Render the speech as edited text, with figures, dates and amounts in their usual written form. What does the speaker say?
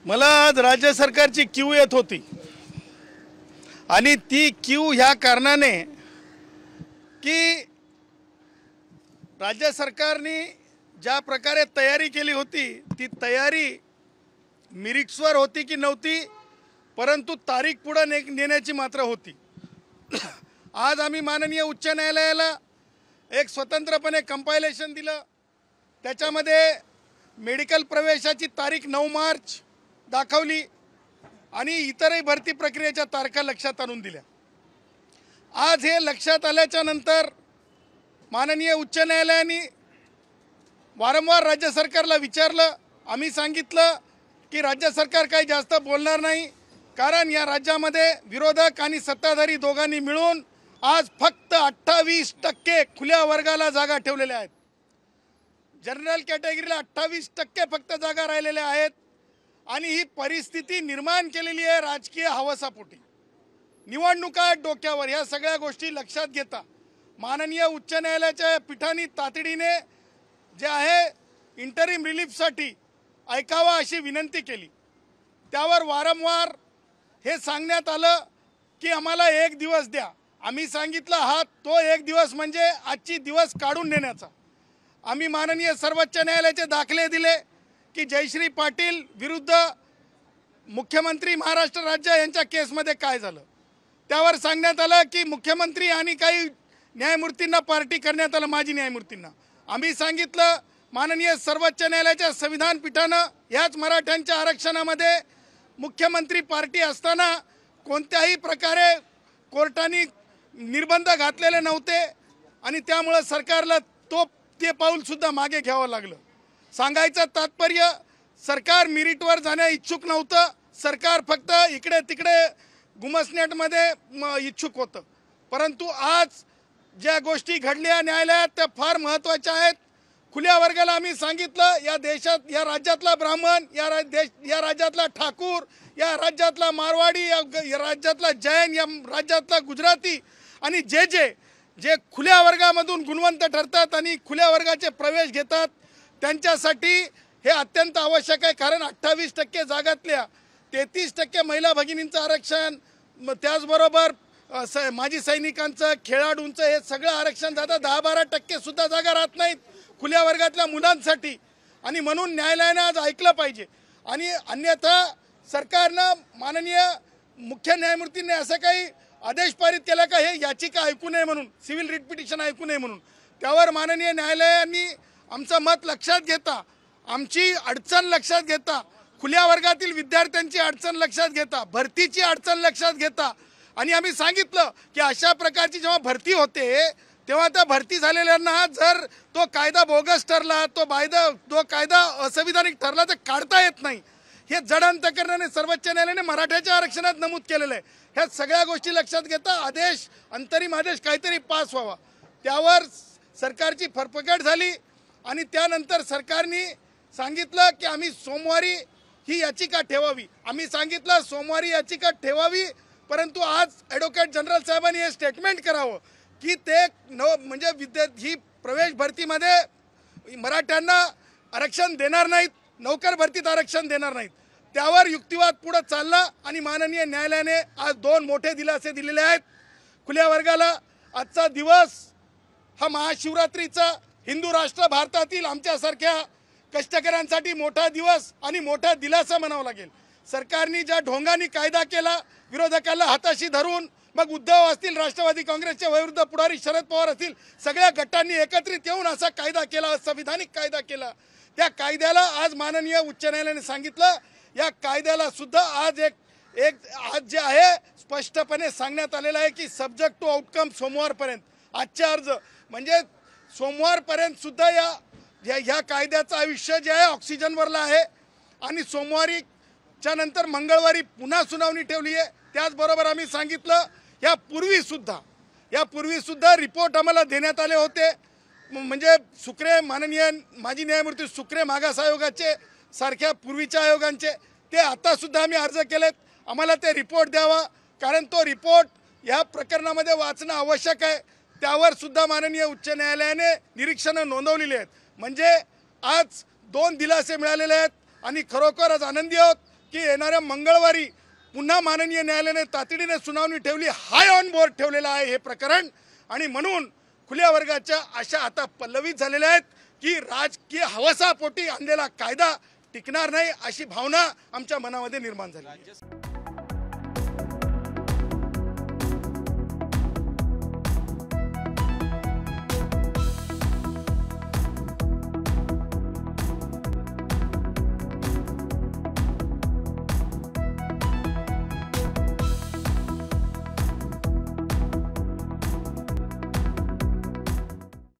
मला आज राज्य सरकारची क्यू येत होती आणि ती क्यू ह्या कारणाने की राज्य सरकारने ज्या प्रकारे तयारी केली होती ती तयारी मिरिक्सवर होती की नव्हती, परंतु तारीख पुढे नेण्याची मात्र होती। आज आम्ही माननीय उच्च न्यायालयाला एक स्वतंत्रपणे कंपायलेशन दिलं, त्याच्यामध्ये मेडिकल प्रवेशाची तारीख 9 मार्च दाखवली आणि इतरही भरती प्रक्रियेच्या तारखा लक्षात आणून दिल्या। आज हे लक्षात आल्याच्या नंतर माननीय उच्च न्यायालयाने वारंवार राज्य सरकारला विचारलं, आम्ही सांगितलं की राज्य सरकार काही जास्त बोलणार नाही, कारण या राज्यामध्ये विरोधक आणि सत्ताधारी दोघांनी मिळून आज फक्त 28% खुल्या वर्गाला जागा ठेवलेल्या आहेत। जनरल कॅटेगरीला 28% फक्त जागा राहिलेल्या आहेत आणि ही परिस्थिती निर्माण केलेली आहे राजकीय हवासापोटी। निवडणुका डोक्यावर, या सगळ्या गोष्टी लक्षात घेता माननीय उच्च न्यायालयाच्या पीठाने तातडीने जे आहे इंटरिम रिलीफसाठी ऐकावा अशी विनंती केली। त्यावर वारंवार हे सांगण्यात आलं की आम्हाला 1 दिवस द्या। आम्ही सांगितलं हा तो 1 दिवस म्हणजे आजची दिवस काढून नेण्याचा। आम्ही माननीय सर्वोच्च न्यायालयाचे दाखले दिले की जयश्री पाटील विरुद्ध मुख्यमंत्री महाराष्ट्र राज्य यांच्या केसमध्ये काय झालं। त्यावर सांगण्यात आलं की मुख्यमंत्री आणि काही न्यायमूर्तींना पार्टी करण्यात आलं, माजी न्यायमूर्तींना। आम्ही सांगितलं माननीय सर्वोच्च न्यायालयाच्या संविधान पीठानं याच मराठ्यांच्या आरक्षणामध्ये मुख्यमंत्री पार्टी असताना कोणत्याही प्रकारे कोर्टाने निर्बंध घातलेले नव्हते आणि त्यामुळे सरकारला ते पाऊल सुद्धा मागे घ्यावं लागलं। सांगायचं तात्पर्य, सरकार मेरिटवर जाण्या इच्छुक नव्हतं, सरकार फक्त इकडे तिकडे गुमसण्यामध्ये इच्छुक होतं। परंतु आज ज्या गोष्टी घडल्या न्यायालयात त्या फार महत्त्वाच्या आहेत। खुल्या वर्गाला आम्ही सांगितलं या देशात, या राज्यातला ब्राह्मण, या राज्यातला ठाकूर, या राज्यातला मारवाडी, या राज्यातला जैन, या राज्यातला गुजराती आणि जे खुल्या वर्गामधून गुणवंत ठरतात आणि खुल्या वर्गाचे प्रवेश घेतात त्यांच्यासाठी हे अत्यंत आवश्यक आहे। कारण 28% जागातल्या 33% महिला भगिनींचं आरक्षण, त्याचबरोबर माजी सैनिकांचं, खेळाडूंचं हे सगळं आरक्षण जातं। 10-12% सुद्धा जागा राहत नाहीत खुल्या वर्गातल्या मुलांसाठी आणि म्हणून न्यायालयाने आज ऐकलं पाहिजे। आणि अन्यथा सरकारनं माननीय मुख्य न्यायमूर्तींनी असं काही आदेश पारित केला का हे याचिका ऐकू नये म्हणून, सिव्हिल रिट पिटिशन ऐकू नये म्हणून। त्यावर माननीय न्यायालयाने आमचं मत लक्षात घेता, आमची अडचण लक्षात घेता, खुल्या वर्गातील विद्यार्थ्यांची अडचण लक्षात घेता, भरतीची अडचण लक्षात घेता आणि आम्ही सांगितलं की अशा प्रकारची जेव्हा भरती होते तेव्हा त्या भरती झालेल्यांना जर तो कायदा बोगस ठरला, तो कायदा असंविधानिक ठरला तर काढता येत नाही। हे जडांतकरणाने सर्वोच्च न्यायालयाने मराठ्याच्या आरक्षणात नमूद केलेलं आहे। ह्या सगळ्या गोष्टी लक्षात घेता अंतरिम आदेश काहीतरी पास व्हावा। त्यावर सरकारची फरफकट झाली आणि त्यानंतर सरकारने सांगितलं की आम्ही सोमवारी ही याचिका ठेवावी। आम्ही सांगितलं सोमवारी याचिका ठेवावी, परंतु आज ॲडव्होकेट जनरल साहेबांनी हे स्टेटमेंट करावं की ते म्हणजे ही प्रवेश भरतीमध्ये मराठ्यांना आरक्षण देणार नाहीत, नौकर भरतीत आरक्षण देणार नाहीत। त्यावर युक्तिवाद पुढे चालला आणि माननीय न्यायालयाने आज 2 मोठे दिलासे दिलेले आहेत खुल्या वर्गाला। आजचा दिवस हा महाशिवरात्रीचा हिंदू राष्ट्र भारतातील आमच्यासारख्या कष्टकऱ्यांसाठी मोठा दिवस आणि मोठा दिलासा म्हणावा लागेल। सरकारने ज्या ढोंगाने कायदा केला, विरोधकाला हाताशी धरून, मग उद्धव असतील, राष्ट्रवादी काँग्रेसचे वयोवृद्ध पुढारी शरद पवार असतील, सगळ्या गटांनी एकत्रित येऊन असा कायदा केला, संविधानिक कायदा केला। त्या कायद्याला आज माननीय उच्च न्यायालयाने सांगितलं, या कायद्याला सुद्धा आज आज जे आहे स्पष्टपणे सांगण्यात आलेलं आहे की सब्जेक्ट टू आउटकम सोमवारपर्यंत, आजचे अर्ज म्हणजे सोमवारपर्यंत सुद्धा या कायद्याचं आयुष्य जे आहे ऑक्सिजनवरला आहे आणि सोमवारीच्या नंतर मंगळवारी पुन्हा सुनावणी ठेवली आहे। त्याचबरोबर आम्ही सांगितलं यापूर्वी सुद्धा रिपोर्ट आम्हाला देण्यात आले होते, म्हणजे सुक्रे, माननीय माजी न्यायमूर्ती सुक्रे मागास आयोगाचे सारख्या पूर्वीच्या आयोगांचे, ते आता सुद्धा आम्ही अर्ज केलेत, आम्हाला ते रिपोर्ट द्यावा, कारण तो रिपोर्ट या प्रकरणामध्ये वाचणं आवश्यक आहे। त्यावर सुद्धा माननीय उच्च न्यायालयाने निरीक्षणं नोंदवलेली आहेत। म्हणजे आज 2 दिलासे मिळालेले आहेत आणि खरोखरच आनंदी आहोत की येणाऱ्या मंगळवारी पुन्हा माननीय न्यायालयाने तातडीने सुनावणी ठेवली, हाय ऑन बोर्ड ठेवलेलं आहे हे प्रकरण. आणि म्हणून खुल्या वर्गाच्या आशा आता पल्लवित झालेल्या आहेत की राजकीय हवसापोटी आणलेला कायदा टिकणार नाही अशी भावना आमच्या मनामध्ये निर्माण झाली.